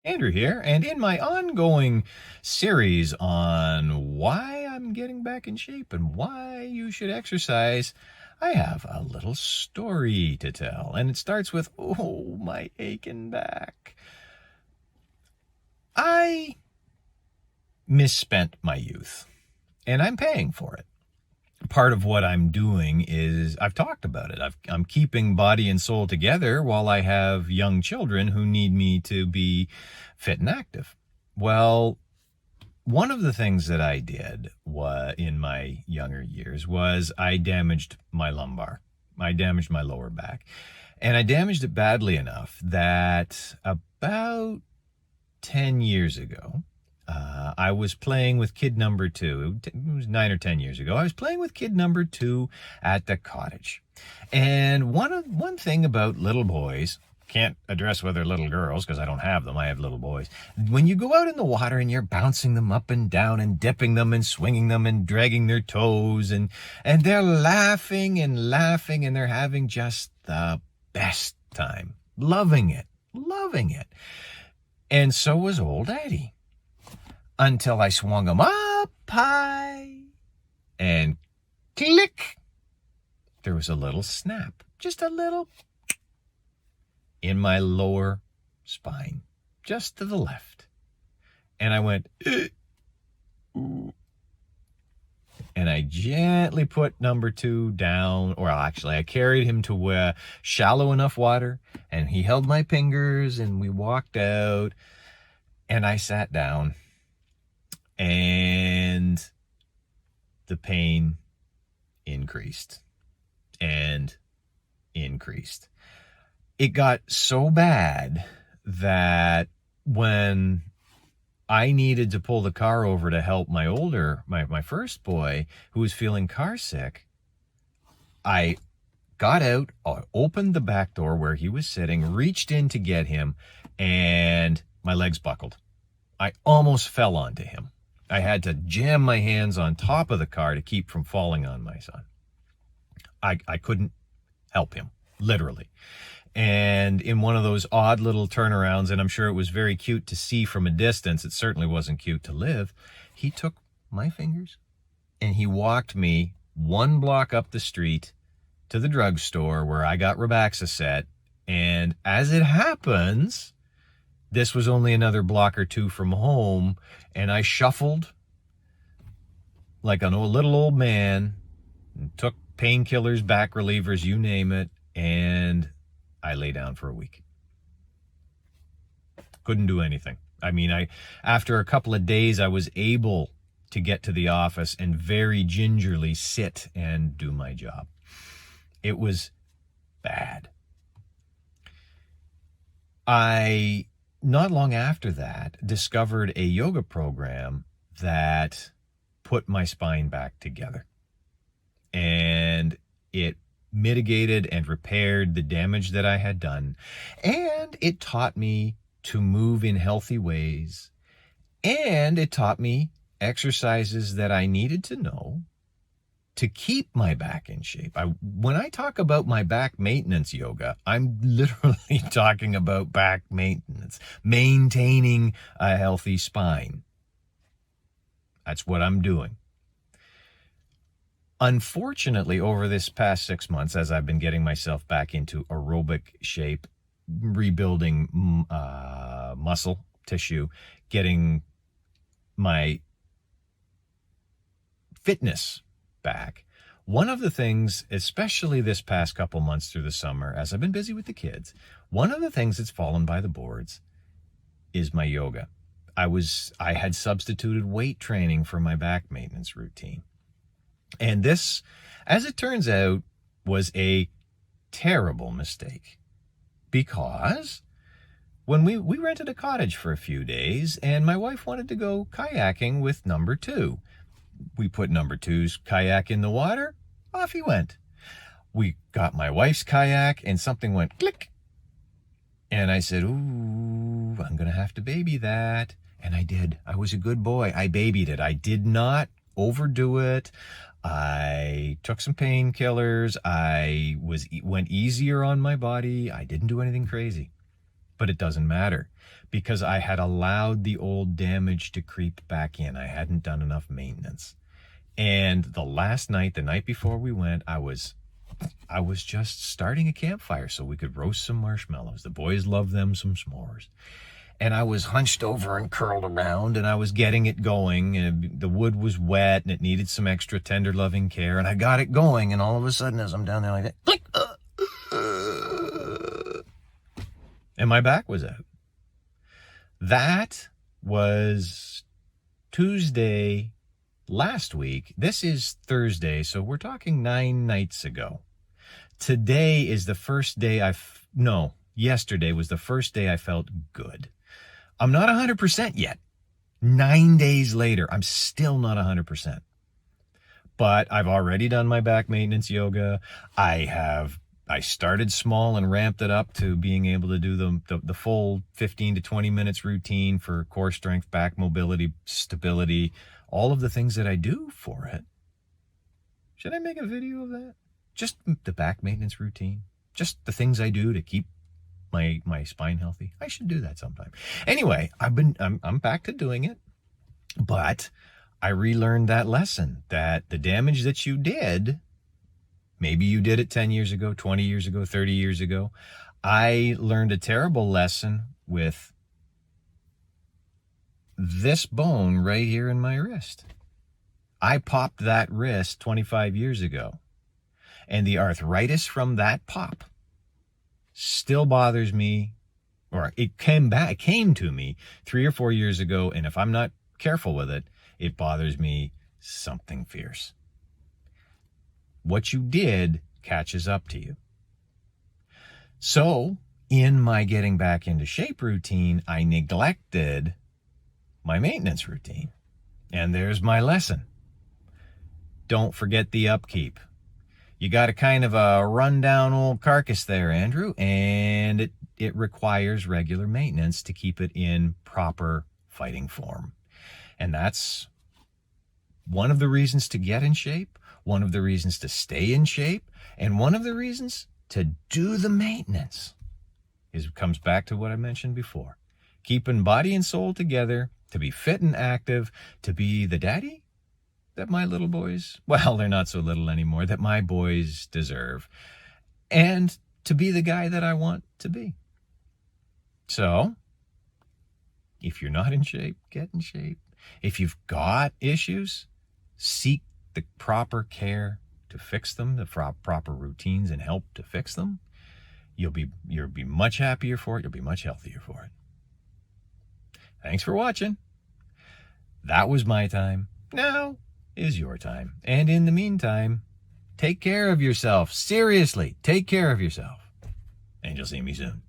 Andrew here, and in my ongoing series on why I'm getting back in shape and why you should exercise, I have a little story to tell, and it starts with, oh, my aching back. I misspent my youth, and I'm paying for it. Part of what I'm doing is, I've talked about it. I'm keeping body and soul together while I have young children who need me to be fit and active. Well, one of the things that I did in my younger years was I damaged my lumbar. I damaged my lower back. And I damaged it badly enough that about 10 years ago, I was playing with kid number two. It was 9 or 10 years ago. I was playing with kid number two at the cottage. And one thing about little boys, can't address whether little girls because I don't have them. I have little boys. When you go out in the water and you're bouncing them up and down and dipping them and swinging them and dragging their toes and they're laughing and laughing and they're having just the best time. Loving it. Loving it. And so was old Eddie. Until I swung him up high and click. There was a little snap, just a little, in my lower spine, just to the left. And I went, ooh. And I gently put number two down, or actually I carried him to shallow enough water, and he held my fingers, and we walked out, and I sat down. And the pain increased and increased. It got so bad that when I needed to pull the car over to help my first boy who was feeling car sick, I got out, I opened the back door where he was sitting, reached in to get him, and my legs buckled. I almost fell onto him. I had to jam my hands on top of the car to keep from falling on my son. I couldn't help him, literally. And in one of those odd little turnarounds, and I'm sure it was very cute to see from a distance, it certainly wasn't cute to live, he took my fingers and he walked me 1 block up the street to the drugstore where I got Robaxacet. And as it happens, this was only another block or two from home, and I shuffled like a little old man, and took painkillers, back relievers, you name it, and I lay down for a week. Couldn't do anything. I mean, after a couple of days, I was able to get to the office and very gingerly sit and do my job. It was bad. Not long after that, discovered a yoga program that put my spine back together. And it mitigated and repaired the damage that I had done. And it taught me to move in healthy ways. And it taught me exercises that I needed to know to keep my back in shape. When I talk about my back maintenance yoga, I'm literally talking about back maintenance, maintaining a healthy spine. That's what I'm doing. Unfortunately, over this past 6 months, as I've been getting myself back into aerobic shape, rebuilding muscle tissue, getting my fitness back, one of the things, especially this past couple months through the summer, as I've been busy with the kids, one of the things that's fallen by the boards is my yoga. I had substituted weight training for my back maintenance routine. And this, as it turns out, was a terrible mistake, because when we rented a cottage for a few days, and my wife wanted to go kayaking with number two. We put number two's kayak in the water, off he went. We got my wife's kayak, and something went click. And I said, ooh, I'm going to have to baby that. And I did. I was a good boy. I babied it. I did not overdo it. I took some painkillers. I went easier on my body. I didn't do anything crazy. But it doesn't matter because I had allowed the old damage to creep back in. I hadn't done enough maintenance. And the last night, the night before we went, I was just starting a campfire so we could roast some marshmallows. The boys love them some s'mores. And I was hunched over and curled around, and I was getting it going. And the wood was wet, and it needed some extra tender, loving care. And I got it going, and all of a sudden, as I'm down there like that, click, and my back was out. That was Tuesday last week. This is Thursday, so we're talking 9 nights ago. Today is the first day yesterday was the first day I felt good. I'm not 100% yet. 9 days later, I'm still not 100%. But I've already done my back maintenance yoga. I started small and ramped it up to being able to do the full 15 to 20 minutes routine for core strength, back mobility, stability, all of the things that I do for it. Should I make a video of that? Just the back maintenance routine. Just the things I do to keep my spine healthy. I should do that sometime. Anyway, I'm back to doing it, but I relearned that lesson that the damage that you did, maybe you did it 10 years ago, 20 years ago, 30 years ago. I learned a terrible lesson with this bone right here in my wrist. I popped that wrist 25 years ago, and the arthritis from that pop still bothers me, or it came to me 3 or 4 years ago, and if I'm not careful with it, it bothers me something fierce. What you did catches up to you. So, in my getting back into shape routine, I neglected my maintenance routine. And there's my lesson. Don't forget the upkeep. You got a kind of a rundown old carcass there, Andrew, and it requires regular maintenance to keep it in proper fighting form. And that's one of the reasons to get in shape, one of the reasons to stay in shape, and one of the reasons to do the maintenance. It comes back to what I mentioned before. Keeping body and soul together, to be fit and active, to be the daddy that my little boys, well, they're not so little anymore, that my boys deserve, and to be the guy that I want to be. So, if you're not in shape, get in shape. If you've got issues, seek the proper care to fix them, the proper routines and help to fix them. You'll be much happier for it. You'll be much healthier for it. Thanks for watching. That was my time. Now is your time. And in the meantime, take care of yourself. Seriously, take care of yourself. And you'll see me soon.